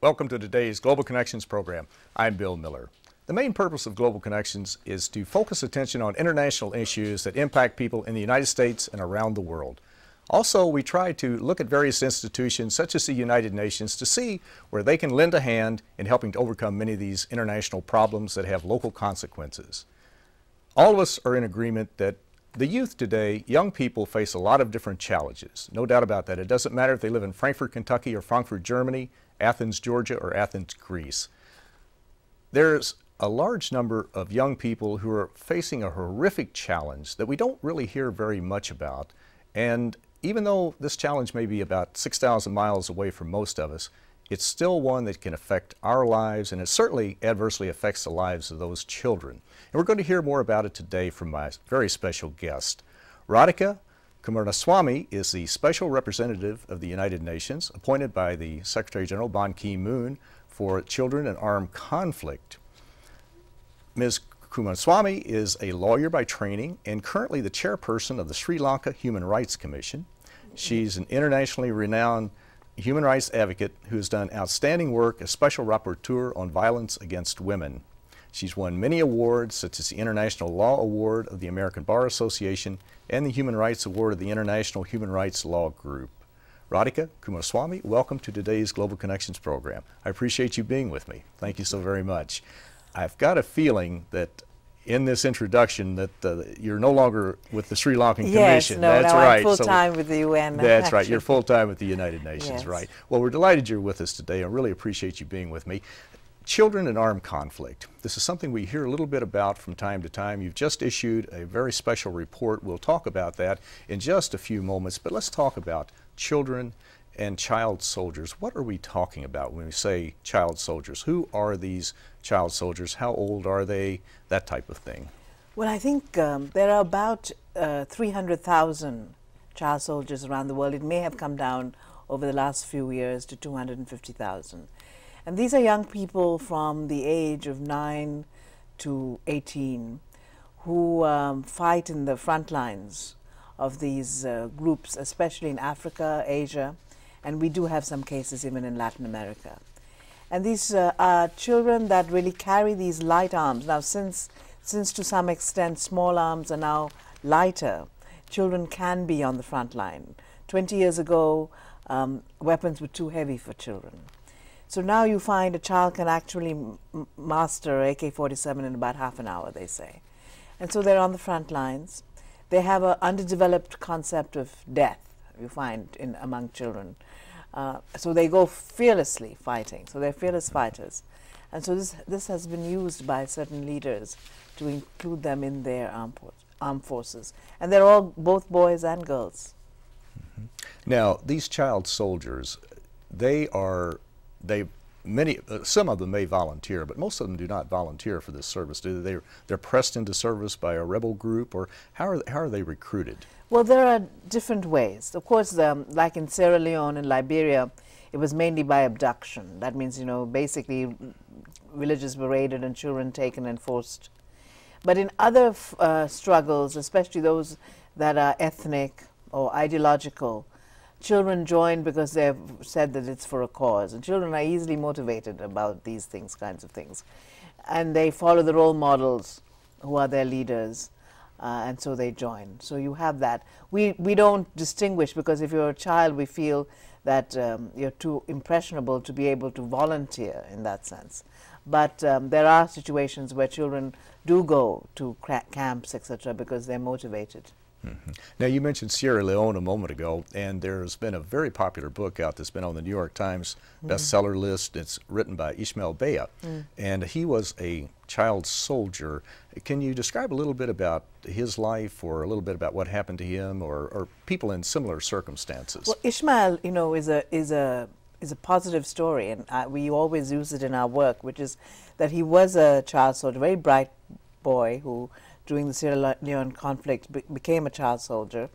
Welcome to today's Global Connections program. I'm Bill Miller. The main purpose of Global Connections is to focus attention on international issues that impact people in the United States and around the world. Also, we try to look at various institutions such as the United Nations to see where they can lend a hand in helping to overcome many of these international problems that have local consequences. All of us are in agreement that the youth today, young people, face a lot of different challenges. No doubt about that. It doesn't matter if they live in Frankfurt, Kentucky or Frankfurt, Germany, Athens, Georgia, or Athens, Greece. There's a large number of young people who are facing a horrific challenge that we don't really hear very much about. And even though this challenge may be about 6,000 miles away from most of us, it's still one that can affect our lives, and it certainly adversely affects the lives of those children. And we're going to hear more about it today from my very special guest. Radhika Coomaraswamy is the Special Representative of the United Nations, appointed by the Secretary General Ban Ki-moon for Children in Armed Conflict. Ms. Coomaraswamy is a lawyer by training and currently the chairperson of the Sri Lanka Human Rights Commission. She's an internationally renowned human rights advocate who has done outstanding work as Special Rapporteur on Violence Against Women. She's won many awards, such as the International Law Award of the American Bar Association and the Human Rights Award of the International Human Rights Law Group. Radhika Coomaraswamy, welcome to today's Global Connections program. I appreciate you being with me. Thank you so very much. I've got a feeling that in this introduction that you're no longer with the Sri Lankan Commission. No, that's no, right. I'm full-time with the UN. That's actually. right. You're full-time with the United Nations, Yes. right? Well, we're delighted you're with us today. I really appreciate you being with me. Children in armed conflict. This is something we hear a little bit about from time to time. You've just issued a very special report. We'll talk about that in just a few moments, but let's talk about children and child soldiers. What are we talking about when we say child soldiers? Who are these child soldiers? How old are they? That type of thing. Well, I think there are about 300,000 child soldiers around the world. It may have come down over the last few years to 250,000. And these are young people from the age of 9 to 18 who fight in the front lines of these groups, especially in Africa, Asia, and we do have some cases even in Latin America. And these are children that really carry these light arms. Now, since to some extent small arms are now lighter, children can be on the front line. 20 years ago, weapons were too heavy for children. So now you find a child can actually master AK-47 in about half an hour, they say. And so they're on the front lines. They have an underdeveloped concept of death, you find, among children. So they go fearlessly fighting. So they're fearless fighters. And so this has been used by certain leaders to include them in their armed forces. And they're all both boys and girls. Mm-hmm. Now, these child soldiers, some of them may volunteer, but most of them do not volunteer for this service. They're pressed into service by a rebel group, or how are they recruited? Well, there are different ways. Of course, like in Sierra Leone and Liberia, it was mainly by abduction. That means, basically villages were raided and children taken and forced. But in other struggles, especially those that are ethnic or ideological, children join because they've said that it's for a cause. And children are easily motivated about these kinds of things. And they follow the role models who are their leaders. And so they join. So you have that. We don't distinguish, because if you're a child, we feel that you're too impressionable to be able to volunteer in that sense. But there are situations where children do go to camps, etc., because they're motivated. Mm-hmm. Now, you mentioned Sierra Leone a moment ago, and there's been a very popular book out that's been on the New York Times bestseller list. It's written by Ishmael Beah, and he was a child soldier. Can you describe a little bit about his life, or a little bit about what happened to him, or people in similar circumstances? Well, Ishmael, is a positive story, and we always use it in our work, which is that he was a child soldier, a very bright boy who, during the Sierra Leone conflict, became a child soldier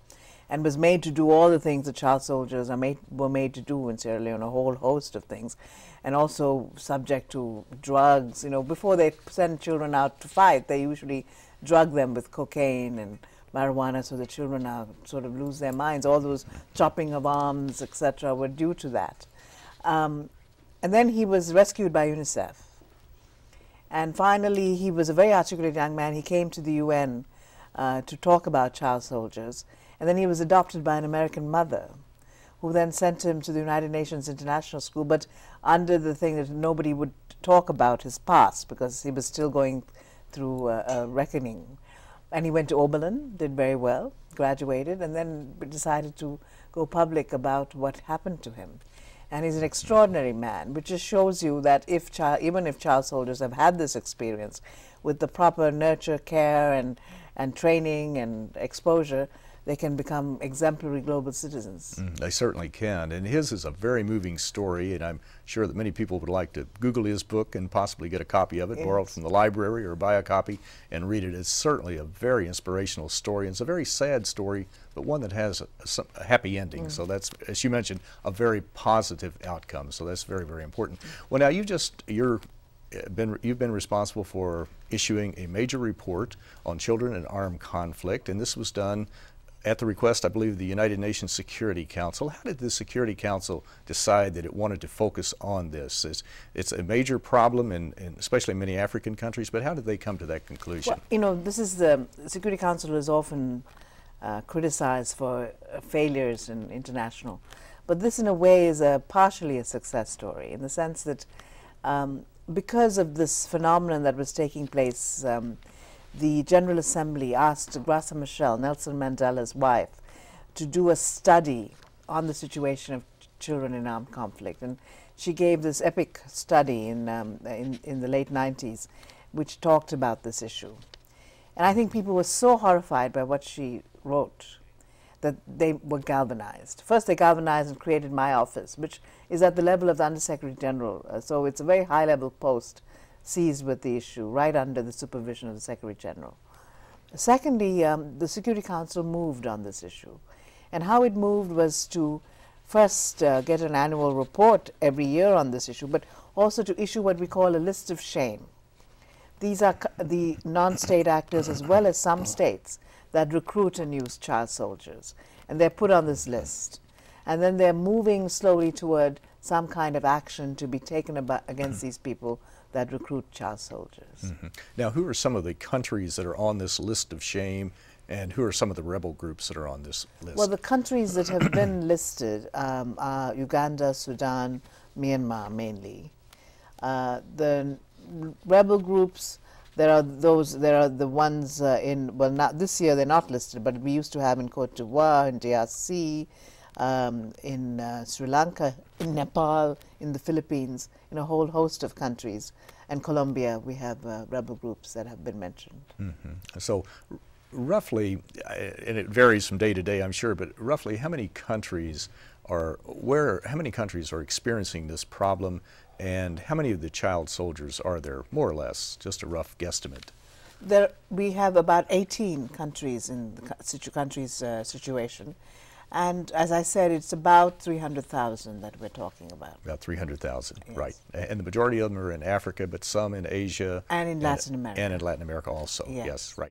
and was made to do all the things that child soldiers were made to do in Sierra Leone, a whole host of things, and also subject to drugs. Before they send children out to fight, they usually drug them with cocaine and marijuana, so the children sort of lose their minds. All those chopping of arms, etc., were due to that. And then he was rescued by UNICEF. And finally, he was a very articulate young man. He came to the UN to talk about child soldiers. And then he was adopted by an American mother, who then sent him to the United Nations International School, but under the thing that nobody would talk about his past because he was still going through a reckoning. And he went to Oberlin, did very well, graduated, and then decided to go public about what happened to him. And he's an extraordinary man, which just shows you that even if child soldiers have had this experience, with the proper nurture, care, and training and exposure, they can become exemplary global citizens. They certainly can, and his is a very moving story, and I'm sure that many people would like to Google his book and possibly get a copy of it, Yes. borrow it from the library or buy a copy and read it. It's certainly a very inspirational story, and it's a very sad story, but one that has a happy ending. So that's, as you mentioned, a very positive outcome, so that's very, very important. Well, now you've been responsible for issuing a major report on children in armed conflict, and this was done at the request, I believe, of the United Nations Security Council. How did the Security Council decide that it wanted to focus on this? It's a major problem, especially in many African countries, but how did they come to that conclusion? Well, you know, this is the Security Council is often criticized for failures in international, but this in a way is partially a success story in the sense that because of this phenomenon that was taking place, the General Assembly asked Graça Machel, Nelson Mandela's wife, to do a study on the situation of children in armed conflict. And she gave this epic study in the late 90s, which talked about this issue. And I think people were so horrified by what she wrote that they were galvanized. First, they galvanized and created my office, which is at the level of the Undersecretary General. So it's a very high-level post seized with the issue, right under the supervision of the Secretary General. Secondly, the Security Council moved on this issue. And how it moved was to first get an annual report every year on this issue, but also to issue what we call a list of shame. These are the non-state actors as well as some states that recruit and use child soldiers. And they're put on this list. And then they're moving slowly toward some kind of action to be taken against these people that recruit child soldiers. Now, who are some of the countries that are on this list of shame, and who are some of the rebel groups that are on this list? Well, the countries that have been listed are Uganda, Sudan, Myanmar mainly. The rebel groups, there are the ones not this year they're not listed, but we used to have in Cote d'Ivoire, in DRC, in Sri Lanka, in Nepal, in the Philippines, in a whole host of countries. And Colombia, we have rebel groups that have been mentioned. So roughly, and it varies from day to day, I'm sure, but roughly how many countries are experiencing this problem, and how many of the child soldiers are there, more or less, just a rough guesstimate? We have about 18 countries in the country's situation. And as I said, it's about 300,000 that we're talking about. About 300,000, Yes. right. And the majority of them are in Africa, but some in Asia. And in Latin America. And in Latin America also, Yes. yes, right.